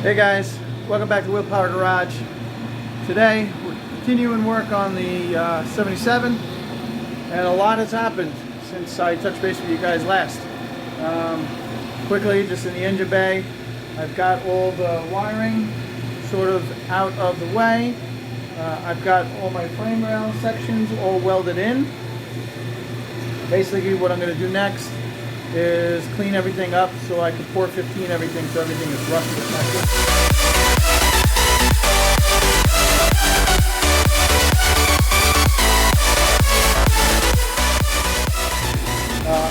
Hey guys, welcome back to Wheel Power Garage. Today we're continuing work on the 77, and a lot has happened since I touched base with you guys last. Quickly, just in the engine bay, I've got all the wiring sort of out of the way. I've got all my frame rail sections all welded in. Basically what I'm going to do next is clean everything up so I can 415 everything so everything is rust protected.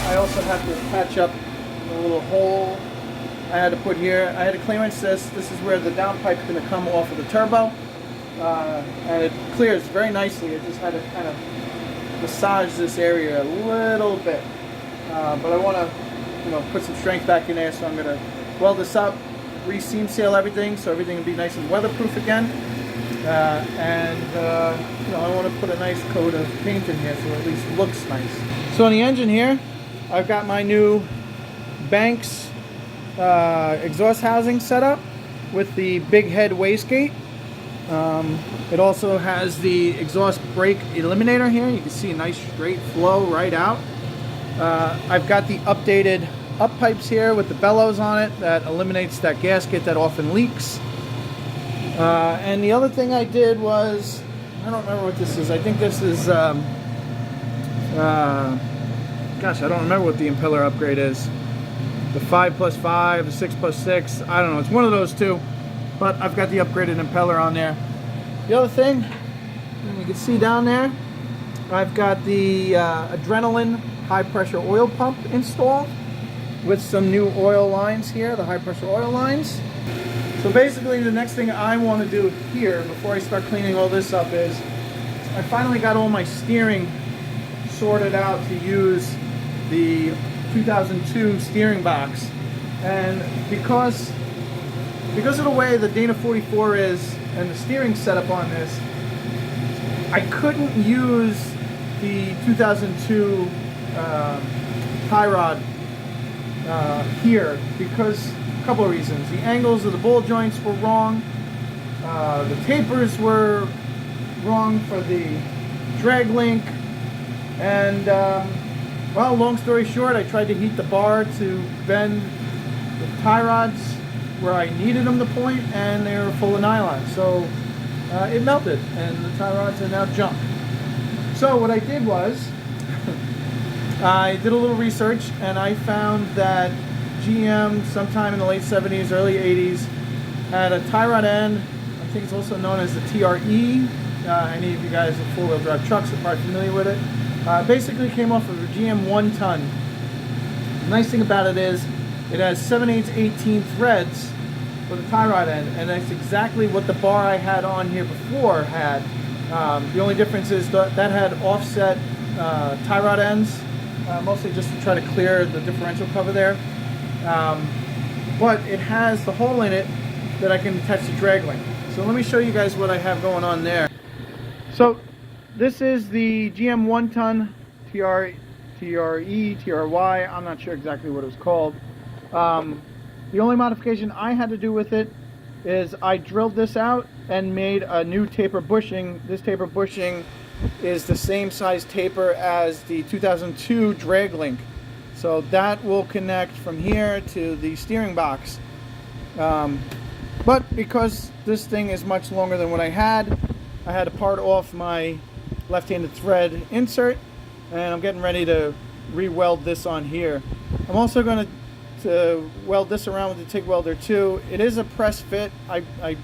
I also have to patch up a little hole I had to put here. I had to clearance this. This is where the downpipe is going to come off of the turbo. And it clears very nicely. I just had to kind of massage this area a little bit. But I want to, put some strength back in there, so I'm going to weld this up, re-seam seal everything, so everything will be nice and weatherproof again. I want to put a nice coat of paint in here so it at least looks nice. So on the engine here, I've got my new Banks exhaust housing set up with the big head wastegate. It also has the exhaust brake eliminator here. You can see a nice straight flow right out. I've got the updated up pipes here with the bellows on it that eliminates that gasket that often leaks. And the other thing I did was, I don't remember what this is. I think this is, gosh, I don't remember what the impeller upgrade is. The 5+5, the 6+6, I don't know. It's one of those two. But I've got the upgraded impeller on there. The other thing, you can see down there, I've got the Adrenaline high pressure oil pump installed with some new oil lines here, the high pressure oil lines. So basically the next thing I want to do here before I start cleaning all this up is I finally got all my steering sorted out to use the 2002 steering box, and because of the way the Dana 44 is and the steering setup on this, I couldn't use the 2002 tie rod here because a couple of reasons. The angles of the ball joints were wrong, the tapers were wrong for the drag link, and well, long story short, I tried to heat the bar to bend the tie rods where I needed them to point, and they were full of nylon, so it melted and the tie rods are now junk. So what I did was I did a little research, and I found that GM sometime in the late 70s, early 80s had a tie rod end. I think it's also known as the TRE. Any of you guys with four-wheel drive trucks are probably familiar with it. Basically came off of a GM 1-ton. The nice thing about it is it has 7/8/18 threads for the tie rod end, and that's exactly what the bar I had on here before had. The only difference is that had offset tie rod ends, mostly just to try to clear the differential cover there. But it has the hole in it that I can attach the drag link. So let me show you guys what I have going on there. So this is the GM 1-ton TRE, TRY, I'm not sure exactly what it was called. The only modification I had to do with it is I drilled this out and made a new taper bushing. This taper bushing is the same size taper as the 2002 drag link. So that will connect from here to the steering box. But because this thing is much longer than what I had to part off my left-handed thread insert, and I'm getting ready to re-weld this on here. I'm also going to weld this around with the TIG welder too. It is a press fit. I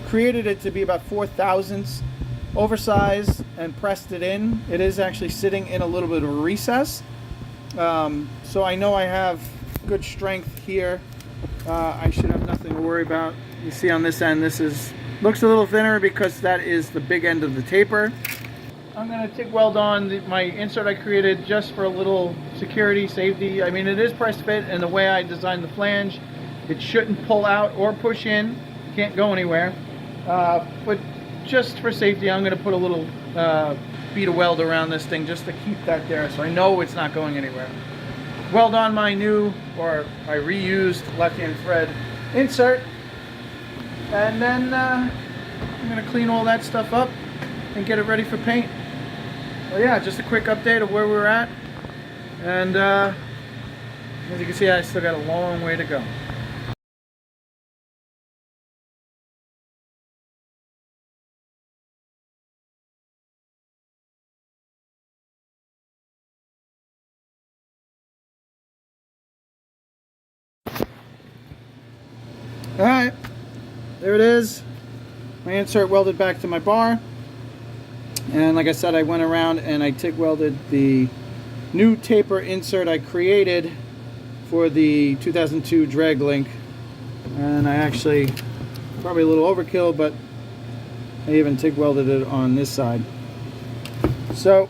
created it to be about 4/1000 oversized and pressed it in. It is actually sitting in a little bit of a recess. So I know I have good strength here. I should have nothing to worry about. You see on this end, looks a little thinner because that is the big end of the taper. I'm going to TIG weld on my insert I created just for a little security, safety. I mean, it is press fit, and the way I designed the flange, it shouldn't pull out or push in. Can't go anywhere. But just for safety, I'm going to put a little bead of weld around this thing just to keep that there so I know it's not going anywhere. Weld on my new, or I reused left-hand thread insert. And then I'm going to clean all that stuff up and get it ready for paint. So yeah, just a quick update of where we're at. And as you can see, I still got a long way to go. Alright, there it is. My insert welded back to my bar. And like I said, I went around and I TIG welded the new taper insert I created for the 2002 drag link. And I actually, probably a little overkill, but I even TIG welded it on this side. So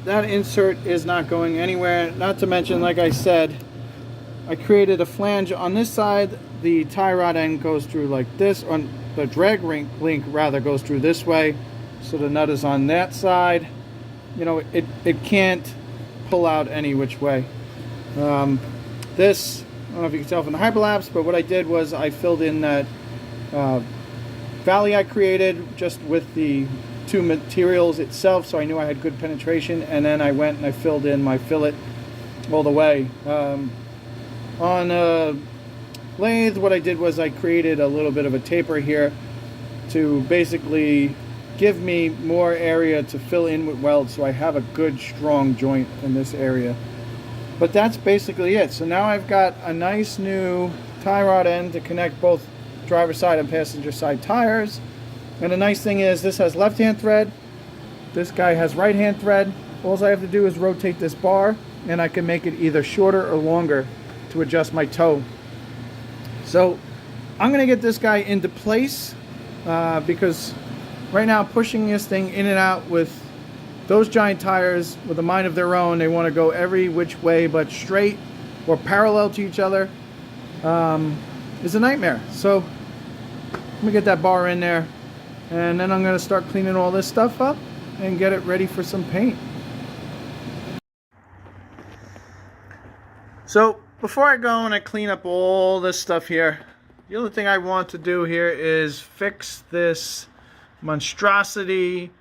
that insert is not going anywhere. Not to mention, like I said, I created a flange on this side. The tie rod end goes through like this, on the drag link rather goes through this way. So the nut is on that side. You know, it can't pull out any which way. This, I don't know if you can tell from the hyperlapse, but what I did was I filled in that valley I created just with the two materials itself, so I knew I had good penetration, and then I went and I filled in my fillet all the way. On a lathe, what I did was I created a little bit of a taper here to basically give me more area to fill in with weld, so I have a good strong joint in this area. But that's basically it. So now I've got a nice new tie rod end to connect both driver's side and passenger side tires. And the nice thing is this has left hand thread, this guy has right hand thread. All I have to do is rotate this bar and I can make it either shorter or longer to adjust my toe. So I'm gonna get this guy into place because right now pushing this thing in and out with those giant tires with a mind of their own, they want to go every which way but straight or parallel to each other, is a nightmare. So let me get that bar in there, and then I'm going to start cleaning all this stuff up and get it ready for some paint. So before I go and I clean up all this stuff here, the other thing I want to do here is fix this monstrosity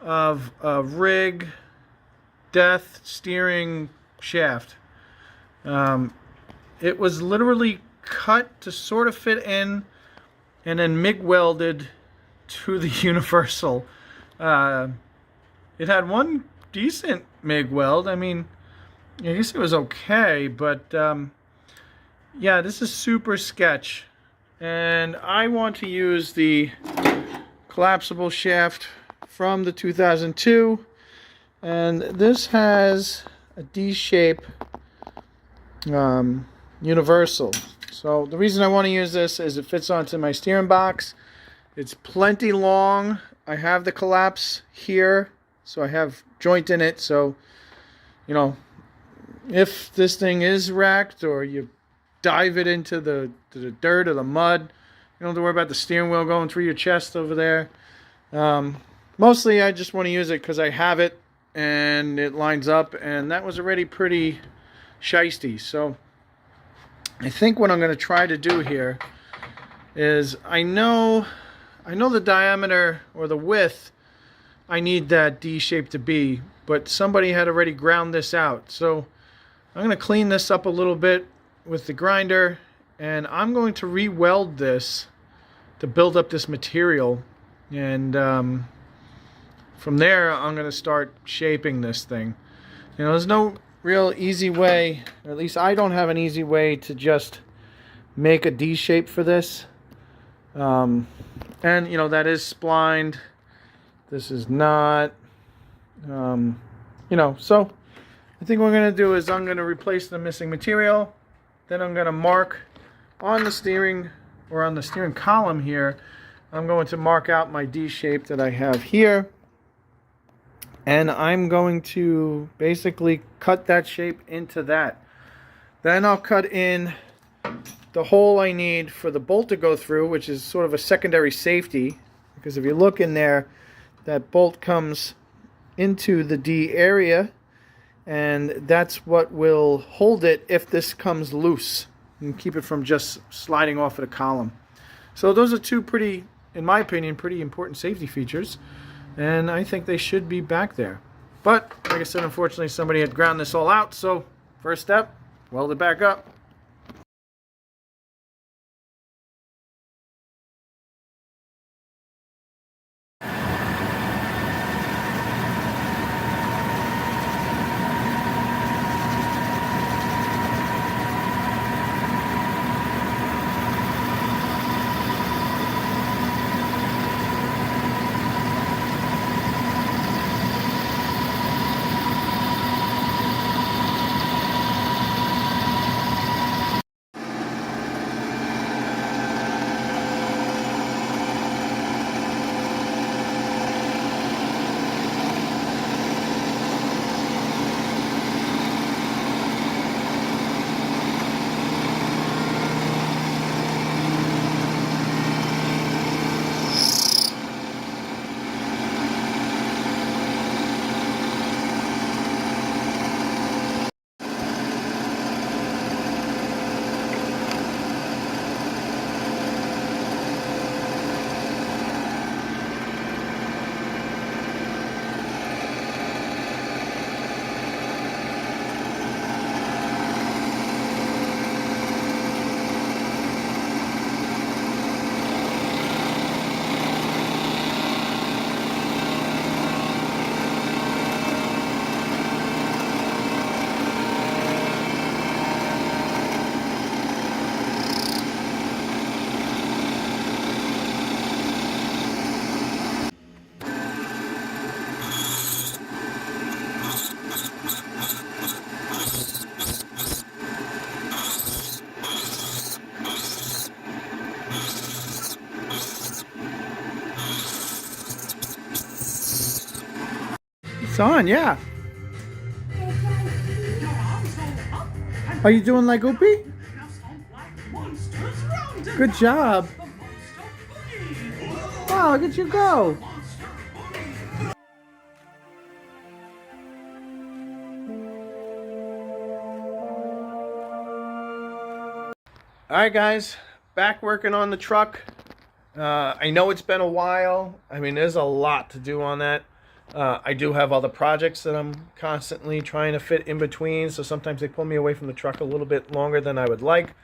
of a rig death steering shaft. It was literally cut to sort of fit in and then MIG welded to the universal. It had one decent MIG weld. I mean, I guess it was okay, but yeah, this is super sketch, and I want to use the collapsible shaft from the 2002, and this has a D-shape universal. So the reason I want to use this is it fits onto my steering box. It's plenty long. I have the collapse here, so I have joint in it, so you know, if this thing is wrecked or you dive it into the dirt or the mud, you don't have to worry about the steering wheel going through your chest over there. Mostly I just want to use it because I have it and it lines up, and that was already pretty shiesty. So I think what I'm going to try to do here is I know the diameter or the width I need that D shape to be, but somebody had already ground this out. So I'm going to clean this up a little bit with the grinder, and I'm going to re-weld this to build up this material, and from there I'm going to start shaping this thing. You know, there's no real easy way, or at least I don't have an easy way to just make a D shape for this. And you know, that is splined, this is not, you know, so I think what I'm going to do is I'm going to replace the missing material, then I'm going to mark on the steering, or on the steering column here, I'm going to mark out my D shape that I have here, and I'm going to basically cut that shape into that. Then I'll cut in the hole I need for the bolt to go through, which is sort of a secondary safety, because if you look in there, that bolt comes into the D area, and that's what will hold it if this comes loose and keep it from just sliding off of the column. So those are two pretty, in my opinion, pretty important safety features, and I think they should be back there. But like I said, unfortunately somebody had ground this all out, so first step, weld it back up. It's on, yeah. Are you doing like Oopie? Good job. Wow, look at you go. Alright guys, back working on the truck. I know it's been a while. I mean, there's a lot to do on that. I do have other projects that I'm constantly trying to fit in between, so sometimes they pull me away from the truck a little bit longer than I would like.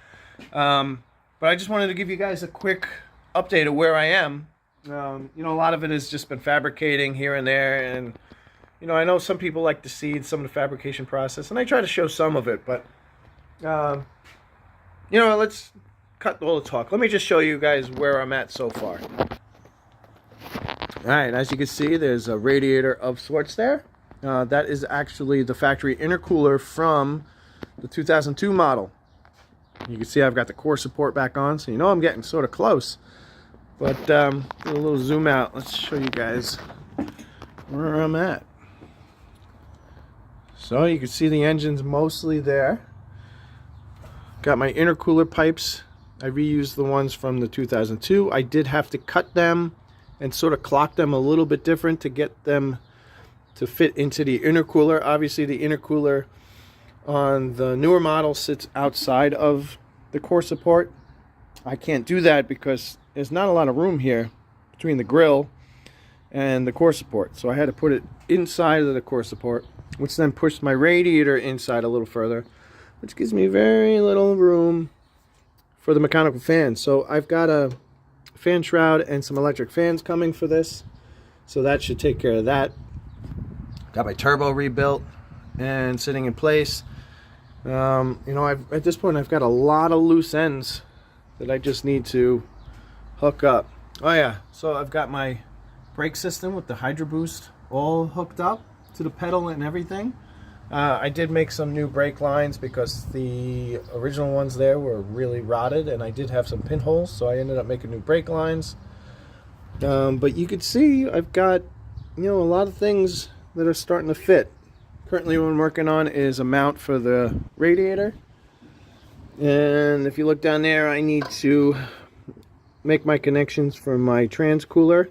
But I just wanted to give you guys a quick update of where I am. You know, a lot of it has just been fabricating here and there, and you know, I know some people like to see some of the fabrication process, and I try to show some of it, but you know, let's cut all the talk. Let me just show you guys where I'm at so far. Alright, as you can see, there's a radiator of sorts there. That is actually the factory intercooler from the 2002 model. You can see I've got the core support back on, so you know I'm getting sort of close. But a little zoom out. Let's show you guys where I'm at. So you can see the engine's mostly there. Got my intercooler pipes. I reused the ones from the 2002. I did have to cut them and sort of clock them a little bit different to get them to fit into the intercooler. Obviously the intercooler on the newer model sits outside of the core support. I can't do that because there's not a lot of room here between the grill and the core support. So I had to put it inside of the core support, which then pushed my radiator inside a little further, which gives me very little room for the mechanical fan. So I've got a fan shroud and some electric fans coming for this, so that should take care of that. Got my turbo rebuilt and sitting in place. You know, at this point I've got a lot of loose ends that I just need to hook up. Oh yeah, so I've got my brake system with the Hydro Boost all hooked up to the pedal and everything. I did make some new brake lines because the original ones there were really rotted, and I did have some pinholes, so I ended up making new brake lines. But you can see I've got, you know, a lot of things that are starting to fit. Currently what I'm working on is a mount for the radiator, and if you look down there, I need to make my connections for my trans cooler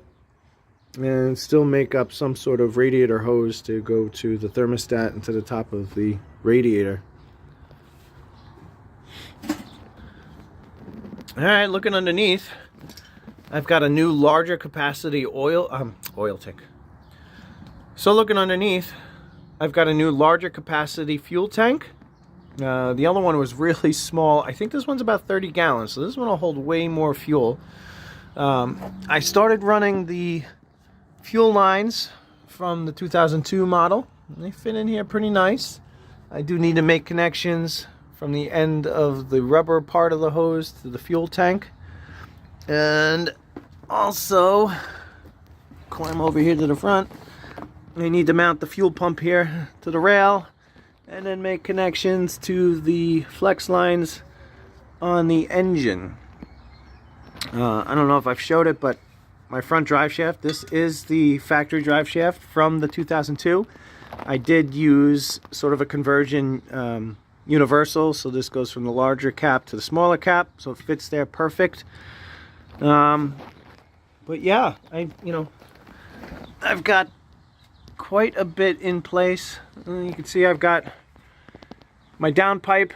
and still make up some sort of radiator hose to go to the thermostat and to the top of the radiator. Alright, looking underneath, I've got a new larger capacity oil tank. So looking underneath, I've got a new larger capacity fuel tank. The other one was really small. I think this one's about 30 gallons, so this one will hold way more fuel. I started running the fuel lines from the 2002 model. They fit in here pretty nice. I do need to make connections from the end of the rubber part of the hose to the fuel tank. And also, climb over here to the front. I need to mount the fuel pump here to the rail and then make connections to the flex lines on the engine. I don't know if I've showed it, but my front drive shaft, this is the factory drive shaft from the 2002. I did use sort of a conversion universal, so this goes from the larger cap to the smaller cap, so it fits there perfect. But yeah, I've got quite a bit in place. You can see I've got my downpipe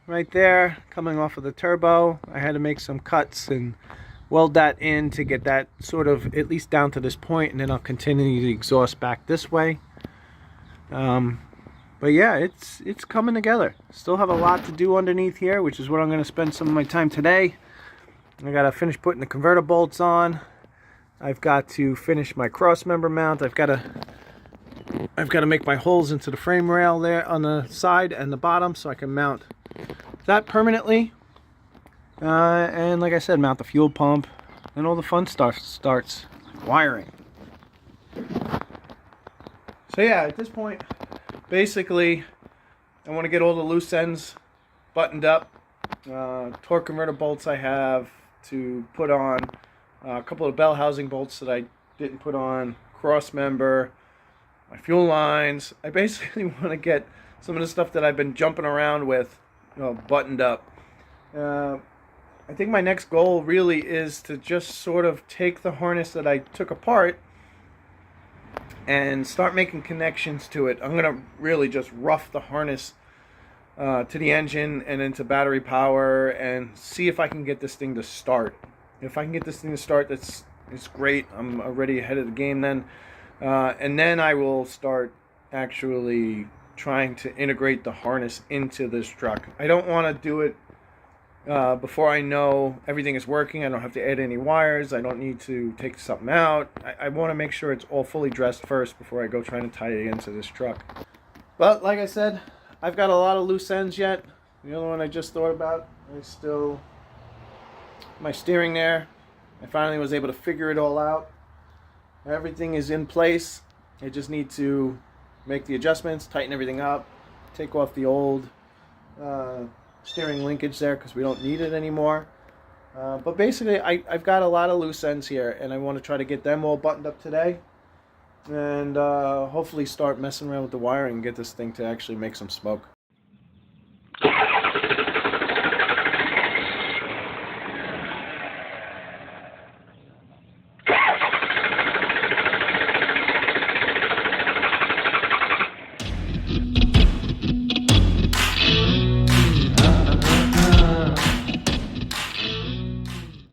right there coming off of the turbo. I had to make some cuts and weld that in to get that sort of at least down to this point, and then I'll continue the exhaust back this way. But yeah, it's coming together. Still have a lot to do underneath here, which is what I'm going to spend some of my time today. I got to finish putting the converter bolts on. I've got to finish my cross member mount. I've got to make my holes into the frame rail there on the side and the bottom so I can mount that permanently. And like I said, mount the fuel pump and all the fun stuff starts. Wiring. So yeah, at this point, basically, I want to get all the loose ends buttoned up. Torque converter bolts I have to put on. A couple of bell housing bolts that I didn't put on. Cross member. My fuel lines. I basically want to get some of the stuff that I've been jumping around with, buttoned up. I think my next goal really is to just sort of take the harness that I took apart and start making connections to it. I'm going to really just rough the harness to the engine and into battery power and see if I can get this thing to start. If I can get this thing to start, it's great. I'm already ahead of the game then. And then I will start actually trying to integrate the harness into this truck. I don't want to do it before I know everything is working. I don't have to add any wires. I don't need to take something out. I want to make sure it's all fully dressed first before I go trying to tie it into this truck. But like I said, I've got a lot of loose ends yet. The other one I just thought about is still my steering there. I finally was able to figure it all out. Everything is in place. I just need to make the adjustments, tighten everything up, take off the old steering linkage there because we don't need it anymore. But basically, I've got a lot of loose ends here, and I want to try to get them all buttoned up today, and hopefully start messing around with the wiring and get this thing to actually make some smoke.